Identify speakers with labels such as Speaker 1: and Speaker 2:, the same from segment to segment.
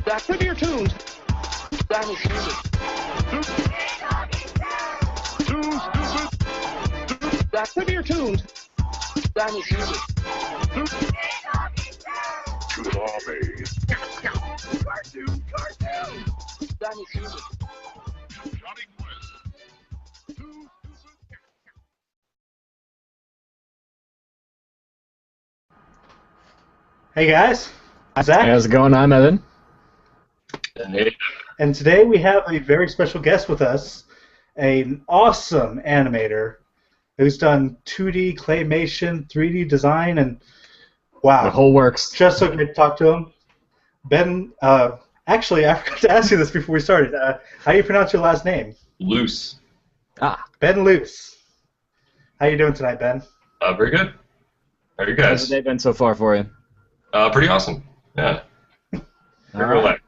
Speaker 1: Back to your tunes. That is music. Back to your tunes. That is music. Cartoon. That is music.
Speaker 2: Hey guys, I'm Zach.
Speaker 3: Hey, how's it going? I'm Evan.
Speaker 4: Hey.
Speaker 2: And today we have a very special guest with us, an awesome animator who's done 2D claymation, 3D design, and wow.
Speaker 3: The whole works.
Speaker 2: Just so good to talk to him. Ben, actually, I forgot to ask you this before we started. How do you pronounce your last name?
Speaker 4: Luce.
Speaker 2: Ben Luce. How you doing tonight, Ben?
Speaker 4: Very good. How are you
Speaker 3: How's
Speaker 4: guys?
Speaker 3: the day been so far for you?
Speaker 4: Pretty awesome. Yeah.
Speaker 3: All right.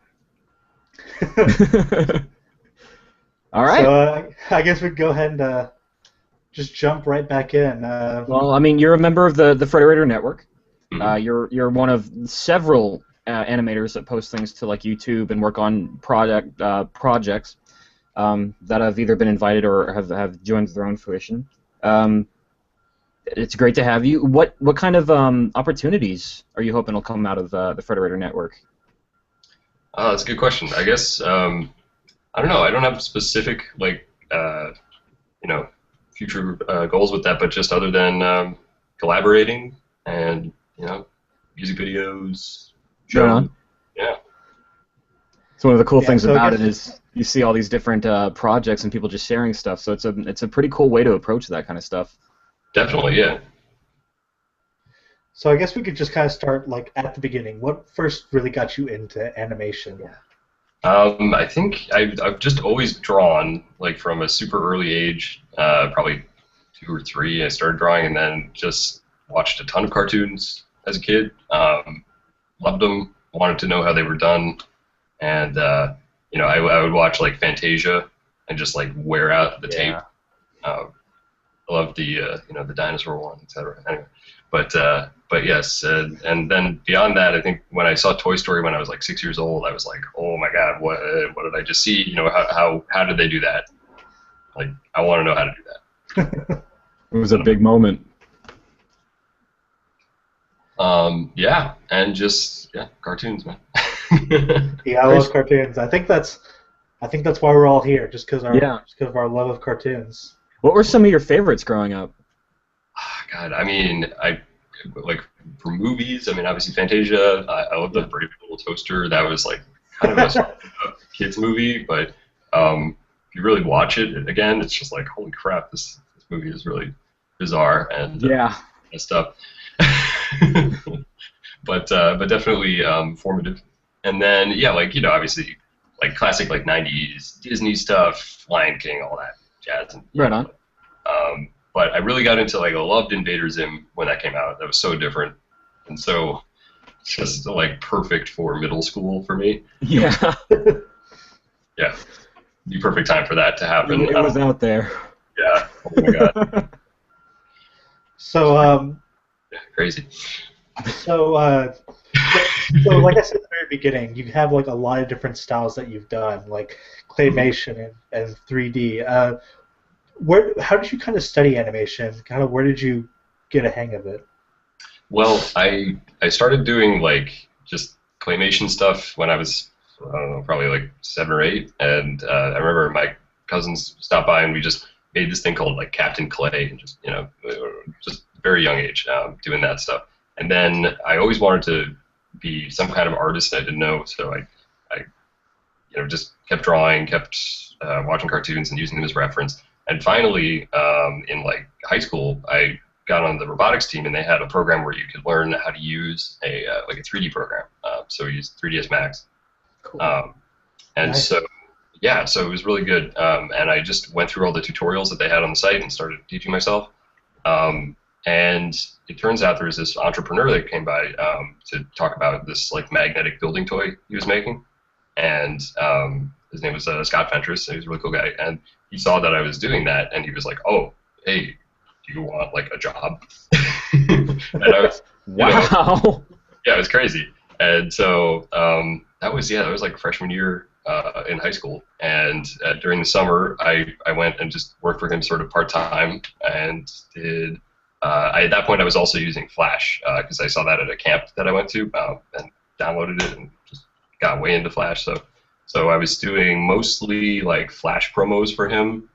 Speaker 3: All right.
Speaker 2: So I guess we'd go ahead and just jump right back in.
Speaker 3: Well, I mean, you're a member of the Frederator network. You're one of several animators that post things to like YouTube and work on projects that have either been invited or have joined their own fruition. It's great to have you. What kind of opportunities are you hoping will come out of the Frederator network?
Speaker 4: That's a good question. I guess I don't know. I don't have specific future goals with that, but just other than collaborating and music videos.
Speaker 3: Right on.
Speaker 4: Yeah.
Speaker 3: It's one of the cool things
Speaker 2: so
Speaker 3: about it is you see all these different projects and people just sharing stuff. So it's a pretty cool way to approach that kind of stuff.
Speaker 4: Definitely, yeah.
Speaker 2: So I guess we could just kind of start like at the beginning. What first really got you into animation?
Speaker 4: I think I've just always drawn, like from a super early age, probably 2 or 3. I started drawing and then just watched a ton of cartoons as a kid. Loved them, wanted to know how they were done, and I would watch like Fantasia and just like wear out the tape. I loved the the dinosaur one, etc. Anyway, but yes, and then beyond that, I think when I saw Toy Story when I was like 6 years old, I was like, oh my God, what did I just see? How did they do that? Like, I want to know how to do that.
Speaker 3: It was a big moment.
Speaker 4: And just cartoons, man.
Speaker 2: Yeah, I love cartoons. I think that's why we're all here, just because of our love of cartoons.
Speaker 3: What were some of your favorites growing up?
Speaker 4: God, I mean, like for movies. I mean, obviously Fantasia. I love the Brave Little Toaster. That was like kind of a kids movie, but if you really watch it again, it's just like, holy crap, this movie is really bizarre and messed up. but definitely formative. And then obviously like classic like 90s Disney stuff, Lion King, all that jazz.
Speaker 3: Right on.
Speaker 4: But I really got into I loved Invader Zim when that came out. That was so different and so just like perfect for middle school for me.
Speaker 3: Yeah.
Speaker 4: Yeah. The perfect time for that to happen.
Speaker 3: It was out there.
Speaker 4: Yeah. Oh my God.
Speaker 2: So
Speaker 4: crazy.
Speaker 2: So like I said at the very beginning, you have like a lot of different styles that you've done, like claymation and 3D. How did you kind of study animation? Kind of where did you get a hang of it?
Speaker 4: Well, I started doing like just claymation stuff when I was, I don't know, probably like 7 or 8, and I remember my cousins stopped by and we just made this thing called like Captain Clay, and just just very young age doing that stuff. And then I always wanted to be some kind of artist I didn't know, so I just kept drawing, kept watching cartoons and using them as reference. And finally, in like high school, I got on the robotics team, and they had a program where you could learn how to use a 3D program. So we used 3ds Max.
Speaker 2: Cool.
Speaker 4: And
Speaker 2: nice.
Speaker 4: so it was really good. And I just went through all the tutorials that they had on the site and started teaching myself. And it turns out there was this entrepreneur that came by to talk about this like magnetic building toy he was making, and his name was Scott Fentress. He was a really cool guy, and he saw that I was doing that, and he was like, "Oh, hey, do you want like a job?" And I was,
Speaker 3: wow.
Speaker 4: Yeah, it was crazy. And so that was like freshman year in high school, and during the summer I went and just worked for him sort of part-time, and did at that point I was also using Flash because I saw that at a camp that I went to, and downloaded it and just got way into Flash. So I was doing mostly like Flash promos for him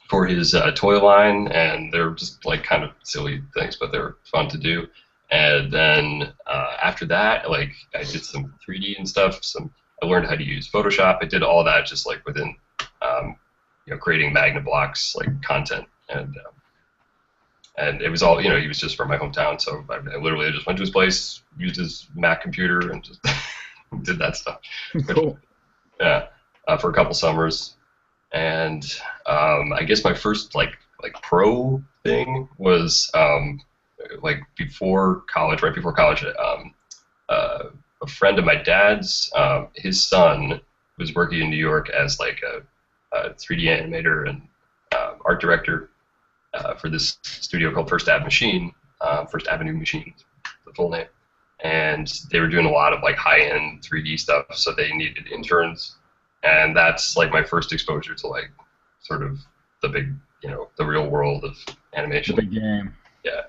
Speaker 4: for his toy line, and they're just like kind of silly things, but they're fun to do. And then after that, like I did some 3D and stuff. I learned how to use Photoshop. I did all that just like within, creating Magna Blocks like content, and it was all, he was just from my hometown, so I literally just went to his place, used his Mac computer, and just did that stuff.
Speaker 3: Cool.
Speaker 4: Yeah, for a couple summers, and I guess my first like pro thing was like before college, right before college. A friend of my dad's, his son was working in New York as like a 3D animator and art director for this studio called First Avenue Machine, the full name. And they were doing a lot of like high-end 3D stuff, so they needed interns. And that's like my first exposure to like sort of the big, the real world of animation.
Speaker 3: The big game.
Speaker 4: Yeah.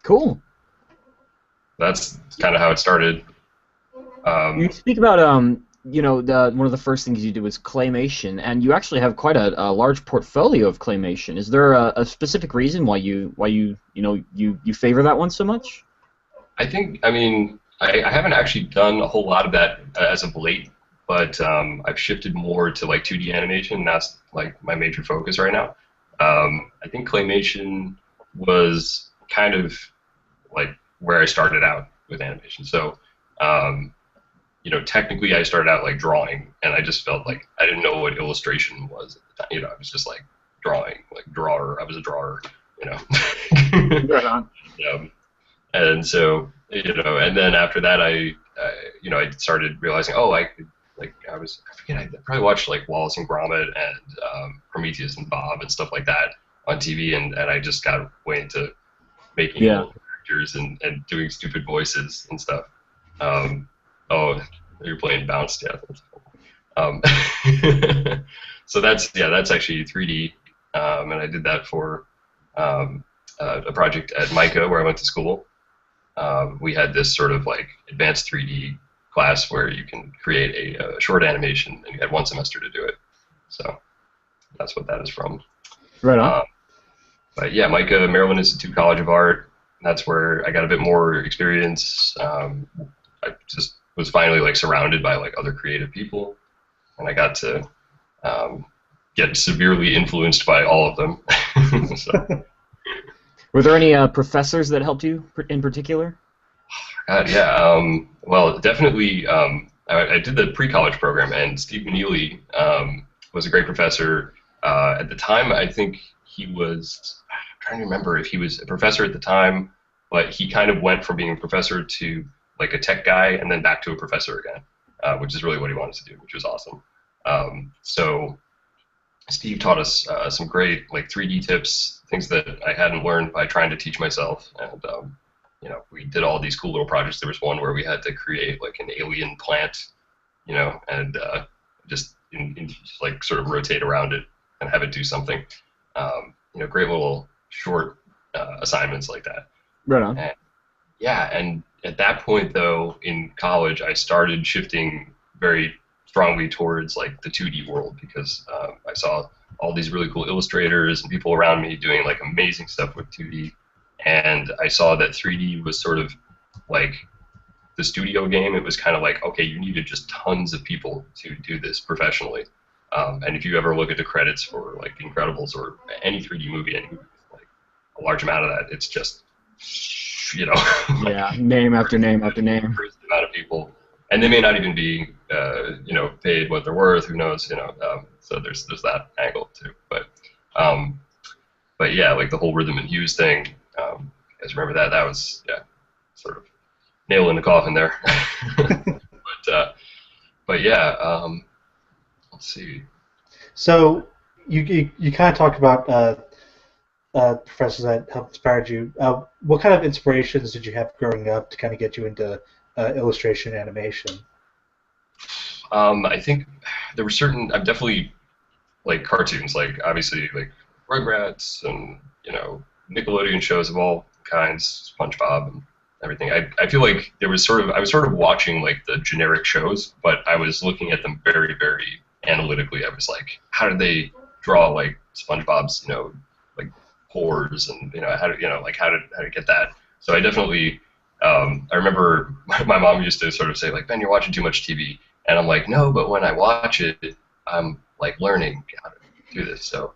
Speaker 3: Cool.
Speaker 4: That's kind of how it started.
Speaker 3: You speak about one of the first things you do is claymation, and you actually have quite a large portfolio of claymation. Is there a specific reason why you favor that one so much?
Speaker 4: I haven't actually done a whole lot of that as of late, but I've shifted more to like 2D animation, and that's like my major focus right now. I think claymation was kind of like where I started out with animation. So, technically I started out like drawing, and I just felt like I didn't know what illustration was at the time. I was just like drawing, like drawer. I was a drawer,
Speaker 3: Right on.
Speaker 4: And so, and then after that, I started realizing, I probably watched like Wallace and Gromit and Prometheus and Bob and stuff like that on TV, and I just got way into making characters and doing stupid voices and stuff. You're playing Bounce, yeah. So that's actually 3D, and I did that for a project at MICA where I went to school. We had this sort of like advanced 3D class where you can create a short animation, and you had 1 semester to do it. So that's what that is from.
Speaker 3: Right on.
Speaker 4: But yeah, MICA, Maryland Institute College of Art. That's where I got a bit more experience. I just was finally like surrounded by like other creative people, and I got to get severely influenced by all of them. So.
Speaker 3: Were there any professors that helped you in particular?
Speaker 4: Yeah. Well, definitely. I did the pre-college program, and Steve Meneely was a great professor. At the time, I think he was. I'm trying to remember if he was a professor at the time, but he kind of went from being a professor to like a tech guy, and then back to a professor again, which is really what he wanted to do, which was awesome. So Steve taught us some great like 3D tips, things that I hadn't learned by trying to teach myself, and we did all these cool little projects. There was one where we had to create like an alien plant, and just like sort of rotate around it and have it do something. Great little short assignments like that.
Speaker 3: Right on.
Speaker 4: And at that point, though, in college, I started shifting very strongly towards like the 2D world, because I saw all these really cool illustrators and people around me doing like amazing stuff with 2D, and I saw that 3D was sort of like the studio game. It was kind of like, okay, you needed just tons of people to do this professionally. And if you ever look at the credits for like The Incredibles or any 3D movie, like a large amount of that, it's just,
Speaker 3: yeah, name after name after name.
Speaker 4: Crazy amount of people, and they may not even be, paid what they're worth. Who knows? So there's that angle too. But yeah, like the whole Rhythm and Hues thing. You guys remember that? That was sort of nail in the coffin there. But yeah. Let's see.
Speaker 2: So you kind of talked about professors that helped inspire you. What kind of inspirations did you have growing up to kind of get you into illustration and animation?
Speaker 4: I think there were certain. I'm definitely like cartoons, like obviously like Rugrats and Nickelodeon shows of all kinds, SpongeBob and everything. I feel like I was sort of watching like the generic shows, but I was looking at them very, very analytically. I was like, how did they draw like SpongeBob's like pores and how did get that? So I definitely I remember my mom used to sort of say like, Ben, you're watching too much TV. And I'm like, no, but when I watch it, I'm like learning how to do this. So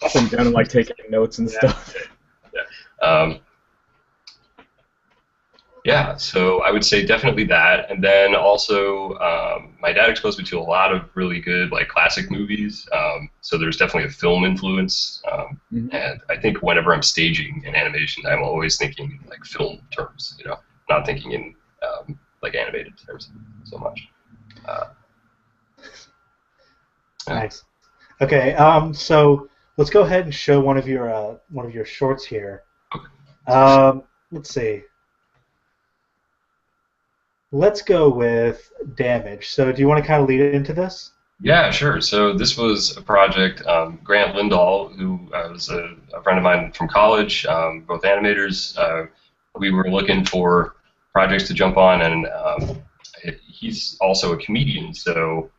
Speaker 3: sitting down and like taking notes and stuff.
Speaker 4: Yeah. So I would say definitely that, and then also my dad exposed me to a lot of really good like classic movies. So there's definitely a film influence, and I think whenever I'm staging in animation, I'm always thinking in like film terms, not thinking in like animated terms so much.
Speaker 2: Nice. Okay, so let's go ahead and show one of your shorts here. Let's see. Let's go with Damage. So do you want to kind of lead into this?
Speaker 4: Yeah, sure. So this was a project. Grant Lindahl, who was a friend of mine from college, both animators. We were looking for projects to jump on, and he's also a comedian, so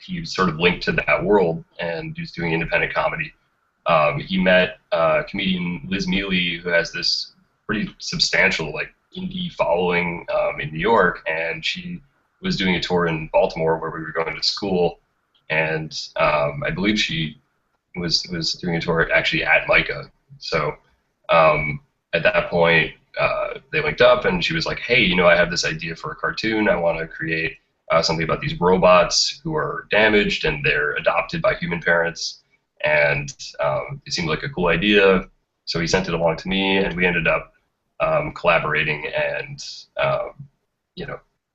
Speaker 4: he sort of linked to that world, and he's doing independent comedy. He met comedian Liz Mealy, who has this pretty substantial like indie following in New York, and she was doing a tour in Baltimore where we were going to school, and I believe she was doing a tour actually at MICA. So at that point, they linked up, and she was like, hey, I have this idea for a cartoon. I want to create something about these robots who are damaged, and they're adopted by human parents, and it seemed like a cool idea. So he sent it along to me, and we ended up collaborating and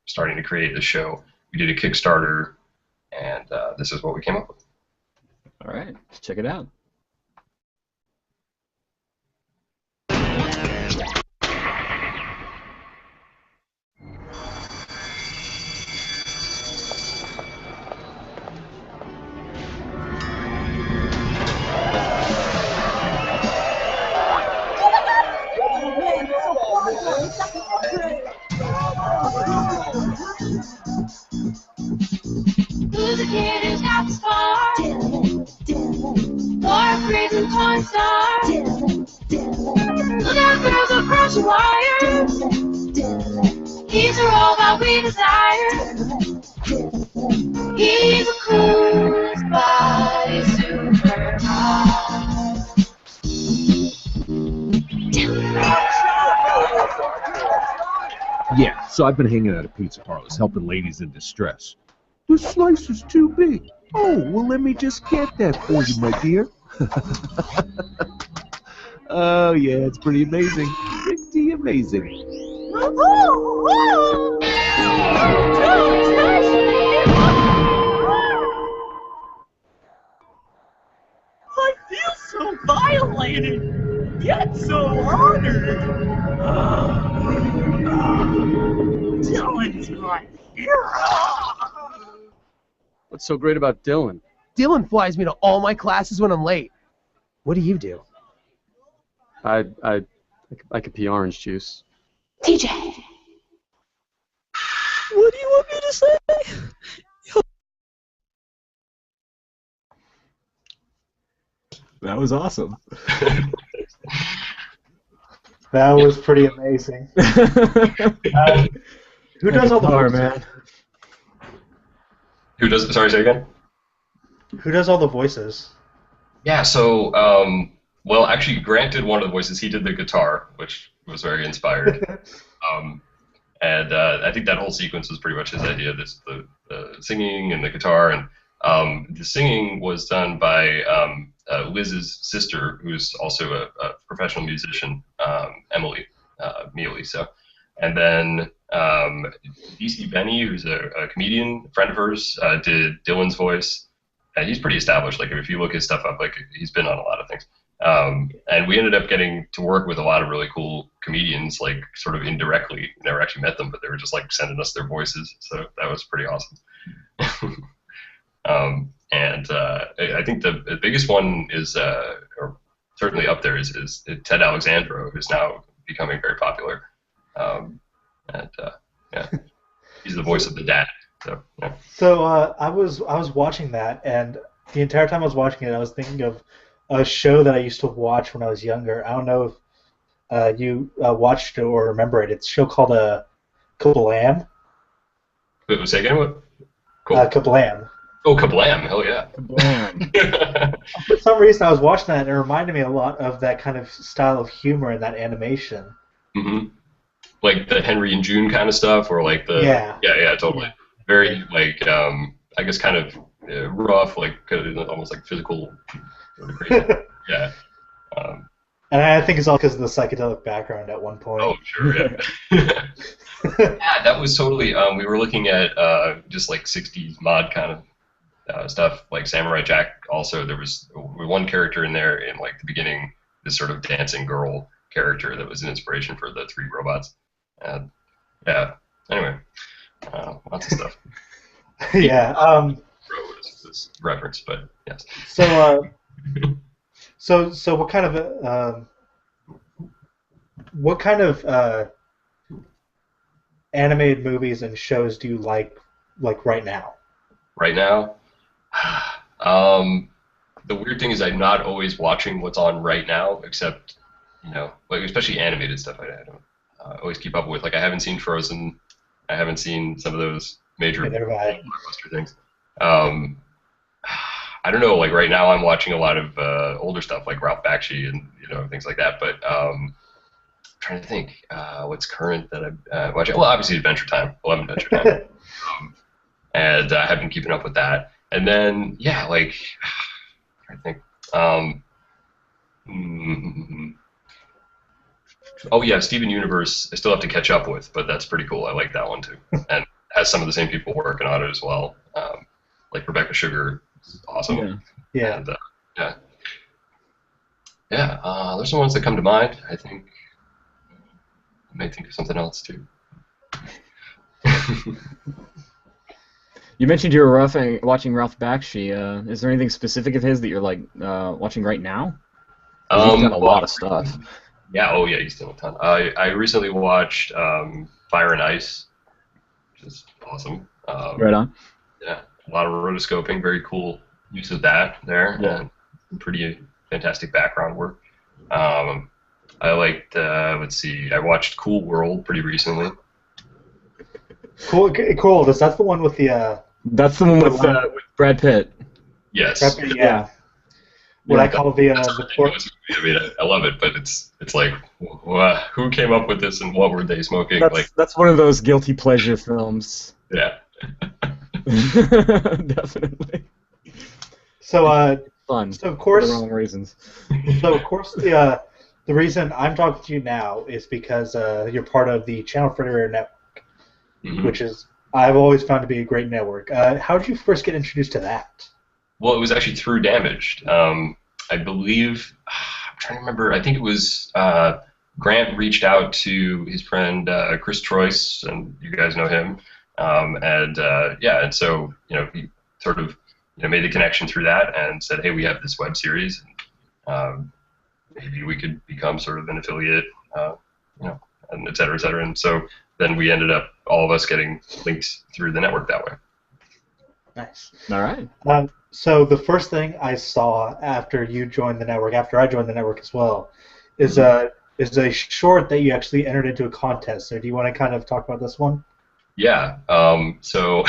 Speaker 4: starting to create the show. We did a Kickstarter, and this is what we came up with.
Speaker 3: All right, let's check it out.
Speaker 5: Who's a kid who's got the spark? For a crazy porn star? Look out, girls across the wire. He's a robot we desire. He's the coolest body super hot.
Speaker 6: Yeah, so I've been hanging out at pizza parlors, helping ladies in distress. The slice is too big. Oh, well, let me just get that for you, my dear. Oh, yeah, it's pretty amazing. Pretty amazing.
Speaker 7: I feel so violated, yet so honored. Dillon's my hero.
Speaker 8: What's so great about Dillon?
Speaker 9: Dillon flies me to all my classes when I'm late. What do you do?
Speaker 8: I could pee orange juice.
Speaker 5: TJ.
Speaker 7: What do you want me to say?
Speaker 3: That was awesome.
Speaker 2: That was pretty amazing. Who does all the voices?
Speaker 3: Man?
Speaker 4: Who does? Sorry, say again.
Speaker 2: Who does all the voices?
Speaker 4: Yeah. So, well, actually, Grant did one of the voices. He did the guitar, which was very inspired. And I think that whole sequence was pretty much his idea. The singing and the guitar, and the singing was done by Liz's sister, who's also a professional musician, Emily Mealy. So, and then DC Benny, who's a comedian, a friend of hers, did Dillon's voice. And he's pretty established. Like if you look his stuff up, like he's been on a lot of things. And we ended up getting to work with a lot of really cool comedians, like sort of indirectly. Never actually met them, but they were just like sending us their voices, so that was pretty awesome. I think the biggest one is, or certainly up there, is Ted Alexandro, who's now becoming very popular. Yeah, he's the voice of the dad. So, yeah.
Speaker 2: So I was watching that, and the entire time I was watching it, I was thinking of a show that I used to watch when I was younger. I don't know if you watched it or remember it. It's a show called Kablam.
Speaker 4: Say again, what? Cool.
Speaker 2: Kablam.
Speaker 4: Oh, Kablam! Hell yeah!
Speaker 3: Kablam.
Speaker 2: For some reason, I was watching that, and it reminded me a lot of that kind of style of humor in that animation.
Speaker 4: Mm-hmm. Like the Henry and June kind of stuff, or like the yeah, totally. Yeah. Very like I guess kind of rough, like almost like physical. Sort of crazy. Yeah.
Speaker 2: And I think it's all because of the psychedelic background at one point.
Speaker 4: Oh sure, yeah. Yeah, that was totally. We were looking at just like '60s mod kind of stuff, like Samurai Jack. Also, there was one character in there in like the beginning, this sort of dancing girl character that was an inspiration for the 3 robots. Yeah. Anyway, lots of stuff.
Speaker 2: Yeah.
Speaker 4: This reference, but yes.
Speaker 2: So what kind of animated movies and shows do you like right now?
Speaker 4: Right now, the weird thing is I'm not always watching what's on right now, except like especially animated stuff. I don't always keep up with. Like I haven't seen Frozen. I haven't seen some of those major blockbuster things. I don't know. Like right now, I'm watching a lot of older stuff, like Ralph Bakshi and things like that. But I'm trying to think what's current that I'm watching. Well, obviously Adventure Time. I love Adventure Time, and I have been keeping up with that. And then like I think. Oh yeah, Steven Universe. I still have to catch up with, but that's pretty cool. I like that one too, and has some of the same people working on it as well. Like Rebecca Sugar, is awesome.
Speaker 2: Yeah.
Speaker 4: And, there's some ones that come to mind. I think I may think of something else too.
Speaker 3: You mentioned you were watching Ralph Bakshi. Is there anything specific of his that you're like watching right now? He's done a lot of stuff.
Speaker 4: Yeah, oh yeah, he's done a ton. I recently watched Fire and Ice, which is awesome.
Speaker 3: Right on.
Speaker 4: Yeah, a lot of rotoscoping, very cool use of that there, and pretty fantastic background work. I liked, let's see, I watched Cool World pretty recently.
Speaker 2: Cool. That's the one with the.
Speaker 3: That's the one with Brad Pitt.
Speaker 4: Yes.
Speaker 2: Brad Pitt, yeah. What I call the.
Speaker 4: I mean, I love it, but it's like, who came up with this and what were they smoking?
Speaker 3: That's one of those guilty pleasure films.
Speaker 4: Yeah.
Speaker 3: Definitely.
Speaker 2: So
Speaker 3: fun.
Speaker 2: So of course.
Speaker 3: For the wrong reasons.
Speaker 2: So of course the reason I'm talking to you now is because you're part of the Channel Frederator network, which is I've always found to be a great network. How did you first get introduced to that?
Speaker 4: Well, it was actually through Damaged. I believe, I'm trying to remember, I think it was Grant reached out to his friend Chris Troyce, and you guys know him, and so, he sort of, made the connection through that and said, hey, we have this web series, and maybe we could become sort of an affiliate, and et cetera, and so then we ended up, all of us getting linked through the network that way.
Speaker 2: Nice.
Speaker 3: All right.
Speaker 2: So the first thing I saw after you joined the network, after I joined the network as well, is a short that you actually entered into a contest. So do you want to kind of talk about this one?
Speaker 4: Yeah. So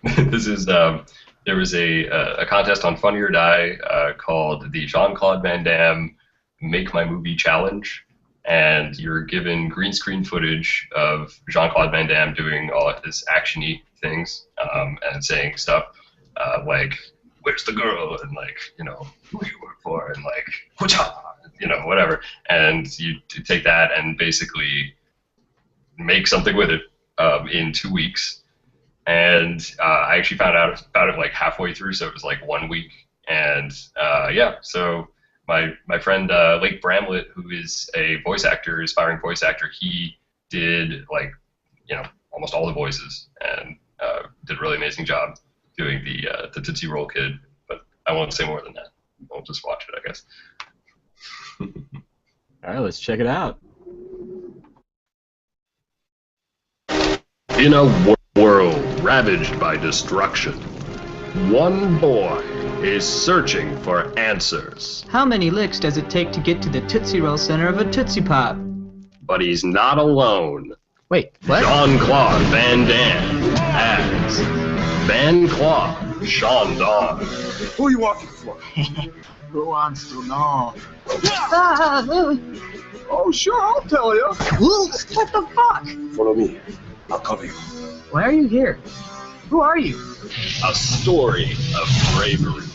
Speaker 4: this is there was a contest on Funny or Die called the JeanClaude Van Damme Make My Movie Challenge, and you're given green screen footage of JeanClaude Van Damme doing all of his action-y things and saying stuff like, where's the girl, and like, who do you work for, and like, whatever, and you take that and basically make something with it in 2 weeks, and I actually found out about it like halfway through, so it was like 1 week, and so my friend Lake Bramlett, who is a voice actor, aspiring voice actor, he did like almost all the voices and did a really amazing job doing the Tootsie Roll Kid. But I won't say more than that. I'll just watch it, I guess.
Speaker 3: All right, let's check it out.
Speaker 10: In a world ravaged by destruction, one boy is searching for answers.
Speaker 11: How many licks does it take to get to the Tootsie Roll center of a Tootsie Pop?
Speaker 10: But he's not alone.
Speaker 11: Wait, what?
Speaker 10: JeanClaude Van Damme as VanClaude Sean Don.
Speaker 12: Who are you walking for?
Speaker 7: Who wants to know?
Speaker 12: Oh, sure, I'll tell you.
Speaker 11: What the fuck?
Speaker 12: Follow me. I'll cover you.
Speaker 11: Why are you here? Who are you?
Speaker 10: A story of bravery.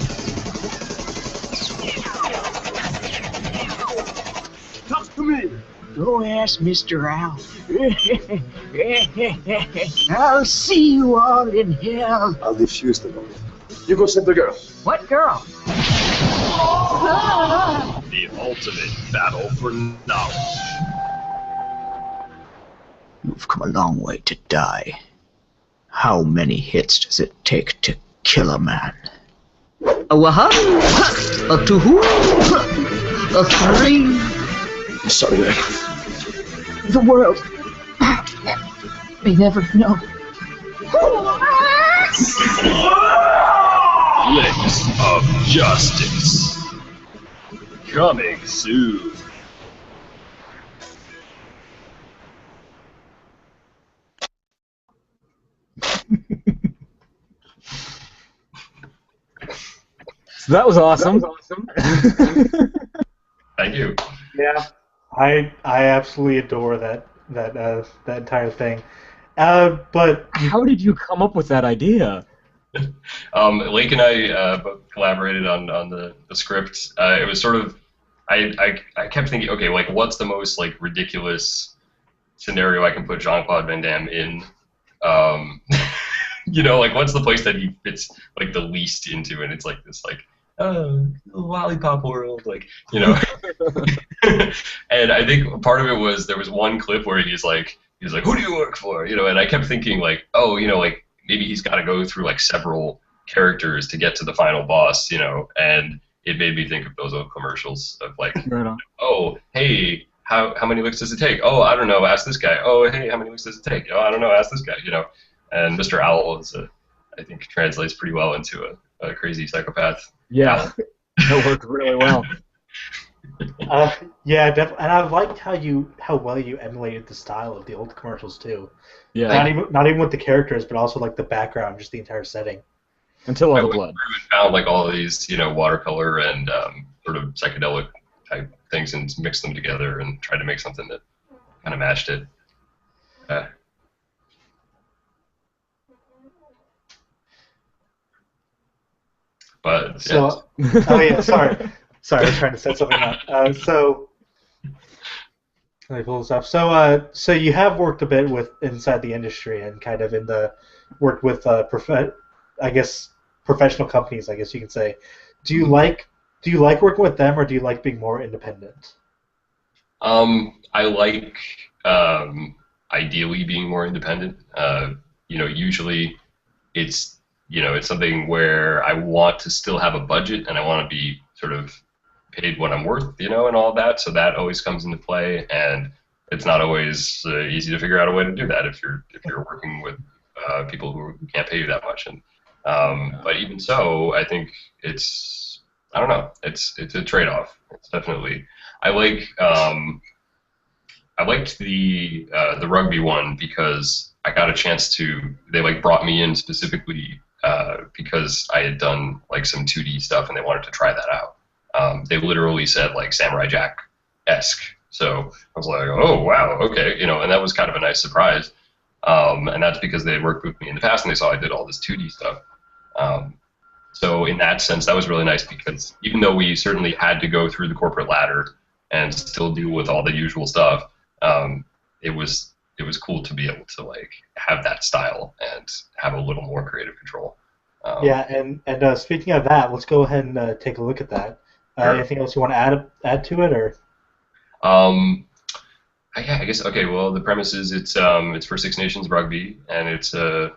Speaker 12: Talk to me.
Speaker 7: Go ask Mr. Owl. I'll see you all in hell.
Speaker 12: I'll defuse the bomb. You go save the girl.
Speaker 11: What girl?
Speaker 10: The ultimate battle for knowledge.
Speaker 7: You've come a long way to die. How many hits does it take to kill a man?
Speaker 11: A what? A two? A three?
Speaker 12: Sorry, man.
Speaker 7: The world may never know.
Speaker 10: Licks of Justice. Coming soon.
Speaker 3: So that was awesome.
Speaker 4: Thank you.
Speaker 2: Yeah, I absolutely adore that entire thing. But
Speaker 3: how did you come up with that idea?
Speaker 4: Lake and I both collaborated on the script. It was sort of I kept thinking, okay, like what's the most like ridiculous scenario I can put JeanClaude Van Damme in? Like what's the place that he fits like the least into? And it's like this like lollipop world, like And I think part of it was there was one clip where he's like, who do you work for? And I kept thinking like, oh, like maybe he's got to go through like several characters to get to the final boss, and it made me think of those old commercials of like,
Speaker 3: right on.
Speaker 4: Oh, hey, how many licks does it take? Oh, I don't know, ask this guy. Oh, hey, how many licks does it take? Oh, I don't know, ask this guy, And Mr. Owl is I think translates pretty well into a crazy psychopath.
Speaker 3: Yeah, that worked really well.
Speaker 2: Yeah, definitely, and I liked how well you emulated the style of the old commercials too.
Speaker 3: Yeah,
Speaker 2: not even with the characters, but also like the background, just the entire setting.
Speaker 3: Until all the blood.
Speaker 4: I found like all of these, watercolor and sort of psychedelic type things and mixed them together and tried to make something that kind of matched it. But
Speaker 2: so, oh yeah, sorry, I was trying to set something up. So let me pull this up. So you have worked a bit with inside the industry and kind of worked with professional companies, I guess you can say. Do you like working with them, or do you like being more independent?
Speaker 4: I like ideally being more independent. Usually it's something where I want to still have a budget and I want to be sort of paid what I'm worth, and all that. So that always comes into play, and it's not always easy to figure out a way to do that if you're working with people who can't pay you that much. And but even so, I think it's a trade-off. It's definitely I liked the rugby one because I got a chance to. They brought me in specifically because I had done some 2D stuff and they wanted to try that out. They literally said Samurai Jack-esque. So I was like, oh wow, okay, and that was kind of a nice surprise. And that's because they had worked with me in the past and they saw I did all this 2D stuff. So in that sense, that was really nice because even though we certainly had to go through the corporate ladder and still deal with all the usual stuff, it was cool to be able to have that style and have a little more creative control.
Speaker 2: Yeah, and speaking of that, let's go ahead and take a look at that.
Speaker 4: Sure.
Speaker 2: Anything else you want to add to it, or?
Speaker 4: I guess okay. Well, the premise is it's for Six Nations rugby, and it's a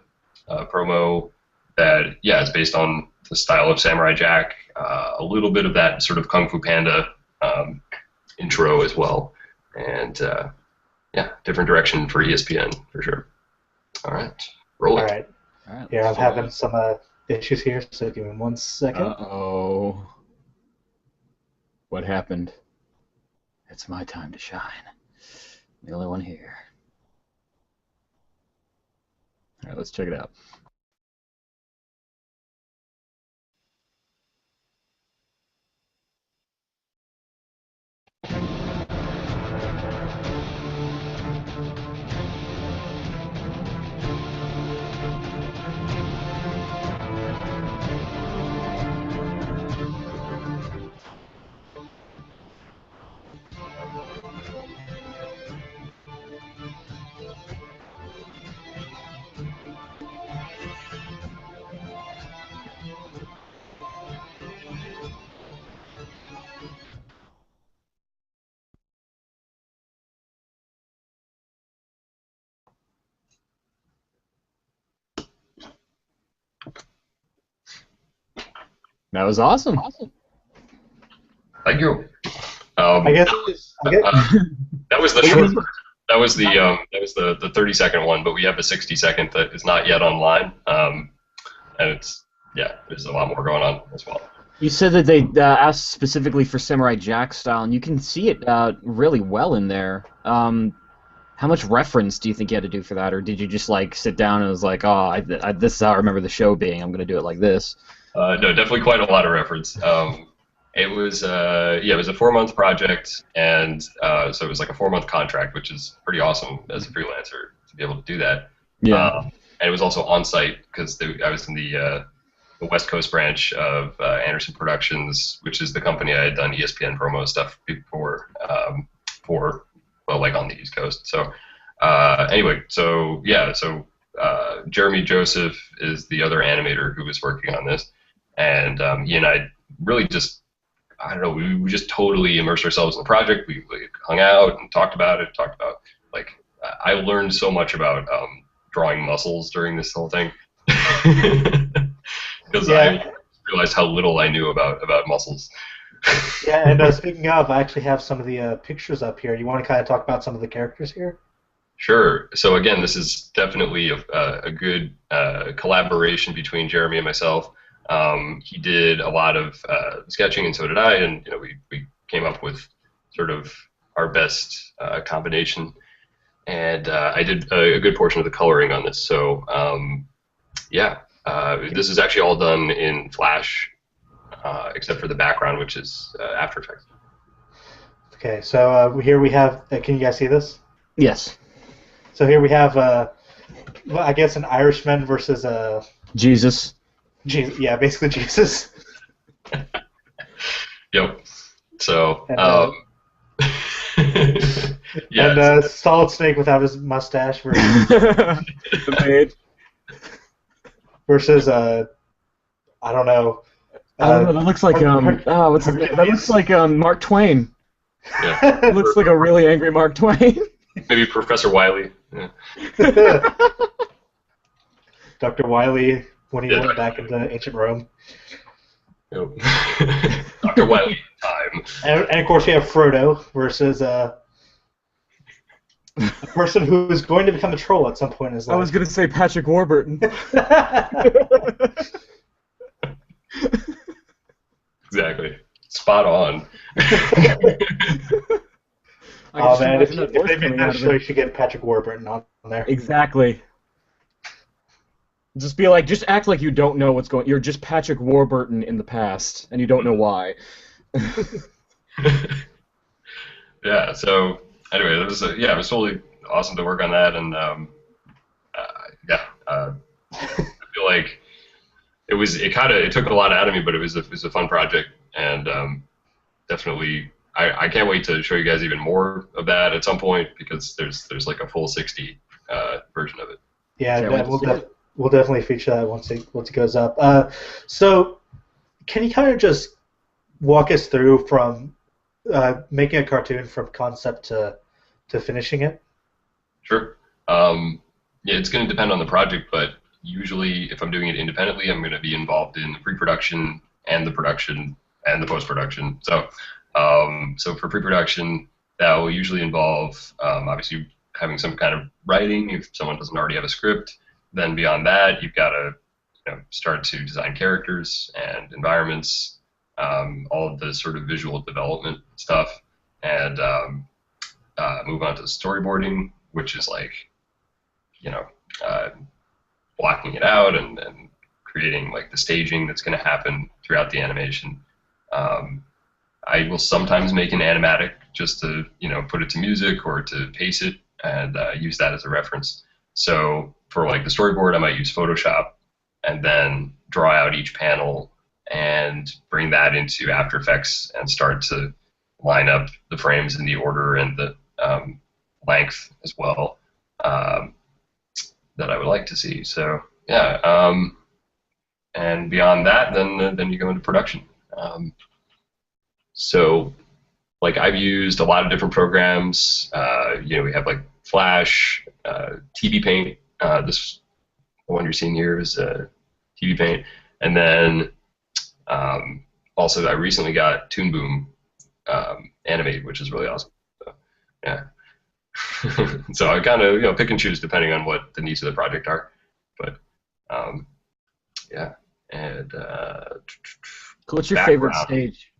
Speaker 4: promo that it's based on the style of Samurai Jack, a little bit of that sort of Kung Fu Panda intro as well, and different direction for ESPN for sure. All right, roll it.
Speaker 2: All right. Here, I'm having some issues here, so give me 1 second.
Speaker 3: Uh-oh. What happened? It's my time to shine. The only one here. All right, let's check it out. That was awesome.
Speaker 4: Thank you.
Speaker 2: I guess
Speaker 4: that was the short version. That was the 30-second one, but we have a 60-second that is not yet online, and there's a lot more going on as well.
Speaker 3: You said that they asked specifically for Samurai Jack style, and you can see it really well in there. How much reference do you think you had to do for that, or did you just like sit down and was like, oh, this is how I remember the show being. I'm going to do it like this.
Speaker 4: No, definitely quite a lot of reference. It was a 4-month project, and so it was like a 4-month contract, which is pretty awesome as a freelancer to be able to do that.
Speaker 3: Yeah.
Speaker 4: And it was also on site because I was in the West Coast branch of Anderson Productions, which is the company I had done ESPN promo stuff before like on the East Coast. So Jeremy Joseph is the other animator who was working on this. And he and I really just, I don't know, we just totally immersed ourselves in the project. We hung out and talked about it, I learned so much about drawing muscles during this whole thing. Because I realized how little I knew about muscles.
Speaker 2: Yeah, and speaking of, I actually have some of the pictures up here. You want to kind of talk about some of the characters here?
Speaker 4: Sure. So again, this is definitely a good collaboration between Jeremy and myself. He did a lot of sketching, and so did I, and we came up with sort of our best combination. And I did a good portion of the coloring on this. So this is actually all done in Flash, except for the background, which is After Effects.
Speaker 2: Okay, so here we have. Can you guys see this?
Speaker 3: Yes.
Speaker 2: So here we have, I guess, an Irishman versus a
Speaker 3: Jesus.
Speaker 2: Yeah, basically Jesus.
Speaker 4: Yep. So.
Speaker 2: And Solid Snake without his mustache versus
Speaker 3: the maid.
Speaker 2: Versus I don't know.
Speaker 3: I don't know. That looks like what's his name? That looks like Mark Twain.
Speaker 4: Yeah.
Speaker 3: It looks like a really angry Mark Twain.
Speaker 4: Maybe Professor Wiley. Yeah.
Speaker 2: Dr. Wiley when he went back into ancient Rome.
Speaker 4: Yep. Dr. Wiley time.
Speaker 2: And of course we have Frodo versus a person who is going to become a troll at some point in his life.
Speaker 3: I was going to say Patrick Warburton.
Speaker 4: Exactly. Spot on.
Speaker 2: Oh man, if they made that show, you should get Patrick Warburton on there.
Speaker 3: Exactly. Just act like you don't know what's going. You're just Patrick Warburton in the past, and you don't know why.
Speaker 4: Yeah. So anyway, it was totally awesome to work on that, and I feel like it took a lot out of me, but it was a fun project, and definitely I can't wait to show you guys even more of that at some point, because there's like a full 60 version of it.
Speaker 2: Yeah, we'll definitely feature that once it goes up. So can you kind of just walk us through from making a cartoon from concept to finishing it?
Speaker 4: Sure. Yeah, it's going to depend on the project, but usually if I'm doing it independently, I'm going to be involved in the pre-production and the production and the post-production. So, so for pre-production, that will usually involve obviously having some kind of writing if someone doesn't already have a script. Then beyond that, you've got to start to design characters and environments, all of the sort of visual development stuff, and move on to storyboarding, which is like, blocking it out and creating like the staging that's going to happen throughout the animation. I will sometimes make an animatic just to put it to music or to pace it and use that as a reference. So for like the storyboard, I might use Photoshop and then draw out each panel and bring that into After Effects and start to line up the frames in the order and the length as well that I would like to see. So yeah, and beyond that, then you go into production. So like I've used a lot of different programs. We have like Flash, TV Paint. This one you're seeing here is TV Paint, and then also I recently got Toon Boom Animate, which is really awesome. So, yeah. So I kind of pick and choose depending on what the needs of the project are, but yeah. And
Speaker 3: cool. What's your favorite stage?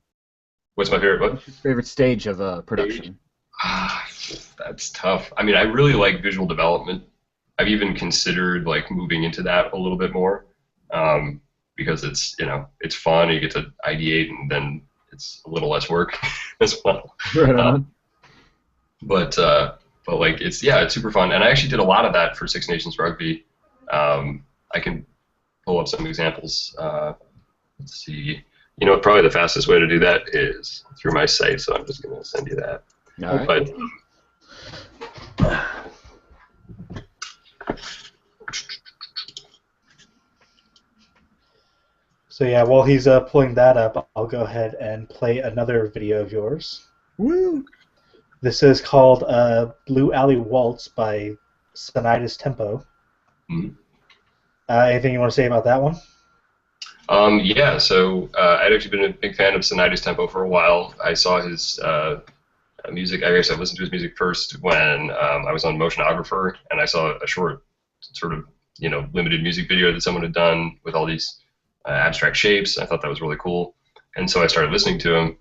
Speaker 4: What's my favorite?
Speaker 3: What's your favorite stage of production?
Speaker 4: That's tough. I mean, I really like visual development. I've even considered like moving into that a little bit more because it's it's fun. You get to ideate, and then it's a little less work as well.
Speaker 3: Right on.
Speaker 4: But like it's super fun, and I actually did a lot of that for Six Nations Rugby. I can pull up some examples. Let's see. Probably the fastest way to do that is through my site, so I'm just going to send you that.
Speaker 3: All right.
Speaker 2: So yeah, while he's pulling that up, I'll go ahead and play another video of yours.
Speaker 3: Woo!
Speaker 2: This is called Blue Alley Waltz by Sinitus Tempo.
Speaker 4: Mm-hmm.
Speaker 2: Anything you want to say about that one?
Speaker 4: Yeah, so I'd actually been a big fan of Sinitus Tempo for a while. I saw his music. I guess I listened to his music first when I was on Motionographer, and I saw a short sort of limited music video that someone had done with all these abstract shapes. I thought that was really cool, and so I started listening to him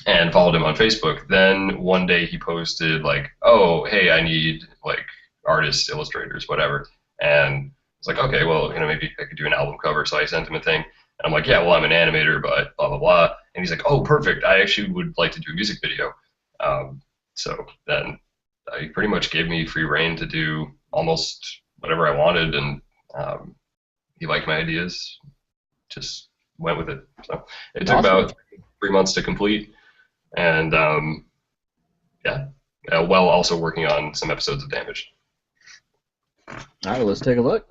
Speaker 4: and followed him on Facebook. Then one day he posted like, "Oh, hey, I need like artists, illustrators, whatever," and I was like, okay, well, maybe I could do an album cover. So I sent him a thing, and I'm like, yeah, well, I'm an animator, but blah blah blah. And he's like, oh, perfect. I actually would like to do a music video. So then he pretty much gave me free reign to do almost whatever I wanted, and he liked my ideas. Just went with it. So it took about 3 months to complete, and while also working on some episodes of Damage.
Speaker 3: All right, well, let's take a look.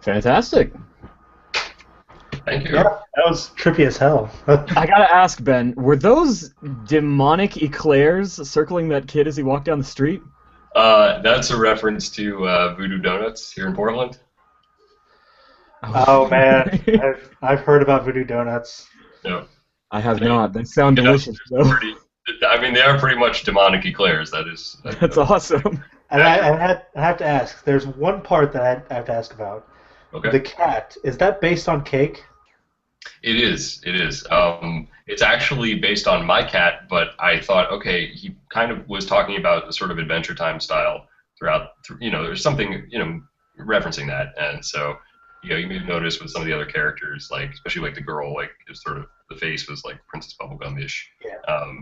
Speaker 3: Fantastic.
Speaker 4: Thank you.
Speaker 2: Yeah, that was trippy as hell.
Speaker 3: I gotta ask, Ben, were those demonic eclairs circling that kid as he walked down the street?
Speaker 4: That's a reference to Voodoo Donuts here in Portland.
Speaker 2: Oh man, I've heard about Voodoo Donuts.
Speaker 4: Yeah.
Speaker 3: I have not. They sound delicious, though.
Speaker 4: I mean, they are pretty much demonic eclairs.
Speaker 3: That's awesome.
Speaker 2: And I have to ask. There's one part that I have to ask about.
Speaker 4: Okay.
Speaker 2: The cat, is that based on cake?
Speaker 4: It is. It is. It's actually based on my cat, but I thought, okay, he kind of was talking about the sort of Adventure Time style throughout. There's something, referencing that, and so, you may have noticed with some of the other characters, like especially like the girl, like it was sort of the face was like Princess Bubblegum-ish.
Speaker 2: Yeah.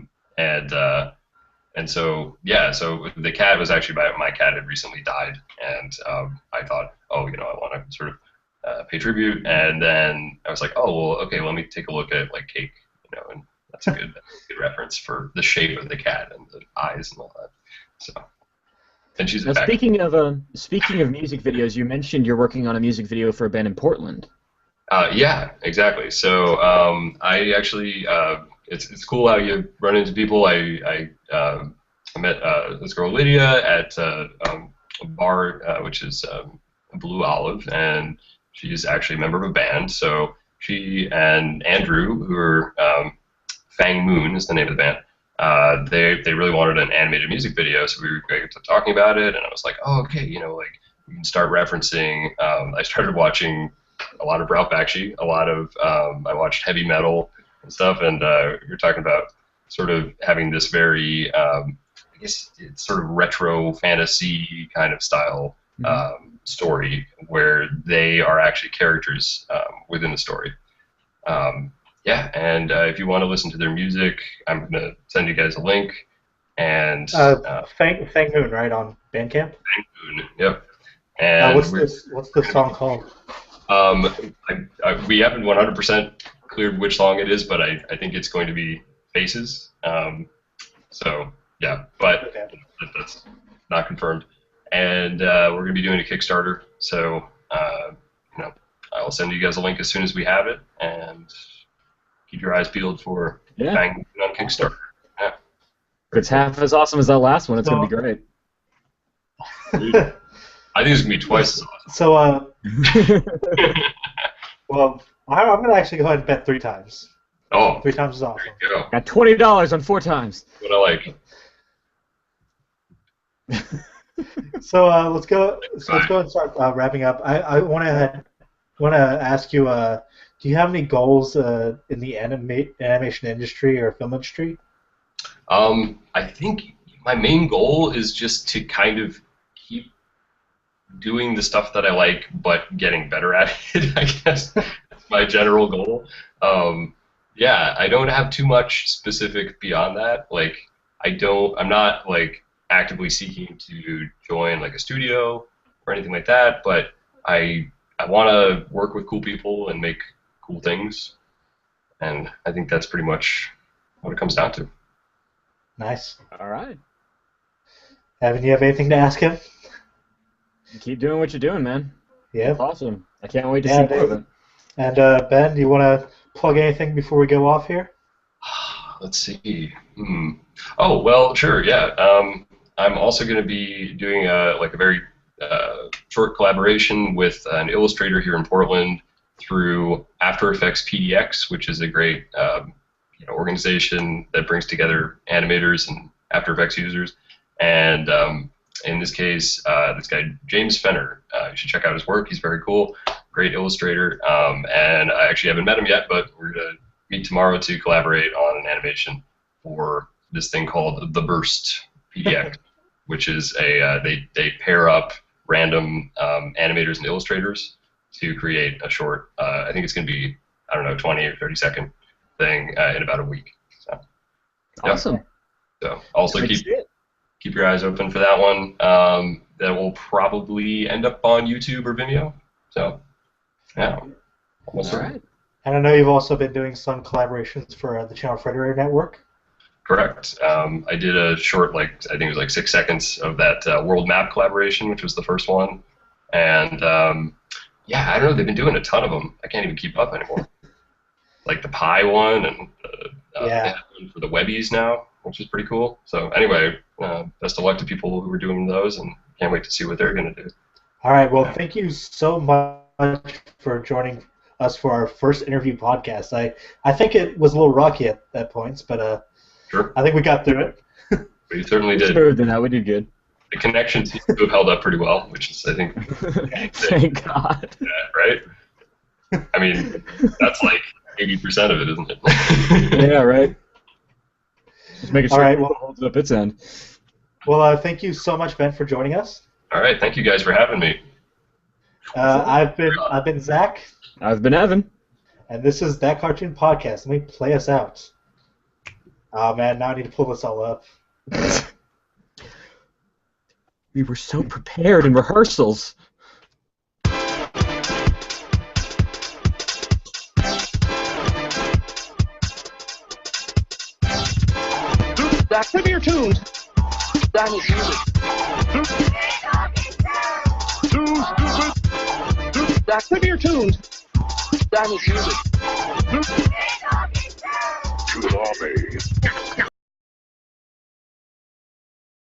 Speaker 4: And so so the cat was actually my cat had recently died, and I thought, I want to sort of pay tribute, and then I was like, oh well, okay, let me take a look at like cake, and that's a good reference for the shape of the cat and the eyes and all that. So, and she's
Speaker 3: now, speaking of music videos, you mentioned you're working on a music video for a band in Portland.
Speaker 4: Yeah, exactly. So I actually. It's cool how you run into people. I met this girl Lydia at a bar, which is Blue Olive, and she's actually a member of a band. So she and Andrew, who are Fang Moon is the name of the band. They really wanted an animated music video, so we were talking about it, and I was like, oh, okay, like we can start referencing. I started watching a lot of Ralph Bakshi, a lot of I watched heavy metal and stuff, and you're talking about sort of having this very, I guess it's sort of retro fantasy kind of style story where they are actually characters within the story. And if you want to listen to their music, I'm going to send you guys a link. And
Speaker 2: Fang Moon, right, on Bandcamp?
Speaker 4: Fang Moon, yep. And
Speaker 2: what's the song called?
Speaker 4: We haven't 100% cleared which song it is, but I think it's going to be Faces. So yeah, but
Speaker 2: okay.
Speaker 4: That's not confirmed. And we're going to be doing a Kickstarter. So I'll send you guys a link as soon as we have it, and keep your eyes peeled for Bang on Kickstarter. Yeah.
Speaker 3: If it's half as awesome as that last one, it's going to be great.
Speaker 4: Dude, I think it's going to be twice as awesome.
Speaker 2: So, well, I'm going to actually go ahead and bet 3 times.
Speaker 4: Oh.
Speaker 2: 3 times is awesome.
Speaker 4: There you go.
Speaker 3: Got $20 on 4 times.
Speaker 4: What I like.
Speaker 2: So let's go. So let's go and start wrapping up. I want to ask you. Do you have any goals in the animation industry or film industry?
Speaker 4: I think my main goal is just to kind of keep doing the stuff that I like, but getting better at it. I guess that's my general goal. I don't have too much specific beyond that. Like, I'm not like actively seeking to join like a studio or anything like that, but I want to work with cool people and make cool things, and I think that's pretty much what it comes down to.
Speaker 2: Nice.
Speaker 3: All right.
Speaker 2: Evan, you have anything to ask him?
Speaker 3: Keep doing what you're doing, man.
Speaker 2: Yeah.
Speaker 3: That's awesome. I can't wait to see more of it.
Speaker 2: And Ben, do you want to plug anything before we go off here?
Speaker 4: Let's see. Oh, well, sure, yeah. I'm also going to be doing a very short collaboration with an illustrator here in Portland through After Effects PDX, which is a great organization that brings together animators and After Effects users. And in this case, this guy, James Fenner, you should check out his work. He's very cool, great illustrator. And I actually haven't met him yet, but we're going to meet tomorrow to collaborate on an animation for this thing called The Burst PDX, which is they pair up random animators and illustrators to create a short. I think it's going to be, I don't know, 20 or 30-second thing in about a week. So, yeah.
Speaker 3: Awesome.
Speaker 4: So also keep your eyes open for that one. That will probably end up on YouTube or Vimeo. So, yeah. Almost right.
Speaker 2: And I know you've also been doing some collaborations for the Channel Frederator network.
Speaker 4: Correct. I did a short, I think it was 6 seconds of that world map collaboration, which was the first one. And yeah, I don't know. They've been doing a ton of them. I can't even keep up anymore. Like the pie one, and they have one for the Webbies now, which is pretty cool. So anyway, best of luck to people who are doing those, and can't wait to see what they're going to do.
Speaker 2: All right. Well, thank you so much for joining us for our first interview podcast. I think it was a little rocky at points, but
Speaker 4: sure.
Speaker 2: I think we got through it.
Speaker 4: We certainly did.
Speaker 3: Sure, we did good.
Speaker 4: The connection seems to have held up pretty well, which is, I think...
Speaker 3: Thank God.
Speaker 4: Yeah, right? I mean, that's 80% of it, isn't it?
Speaker 3: Yeah, right. Just making sure
Speaker 2: All right,
Speaker 3: it holds up its end.
Speaker 2: Well, thank you so much, Ben, for joining us.
Speaker 4: All right, thank you guys for having me.
Speaker 2: I've been Zach.
Speaker 3: I've been Evan.
Speaker 2: And this is That Cartoon Podcast. Let me play us out. Oh man, now I need to pull this all up.
Speaker 3: We were so prepared in rehearsals.
Speaker 1: That could be your tunes. That is music. That could be your tunes. That is music.
Speaker 12: To the army.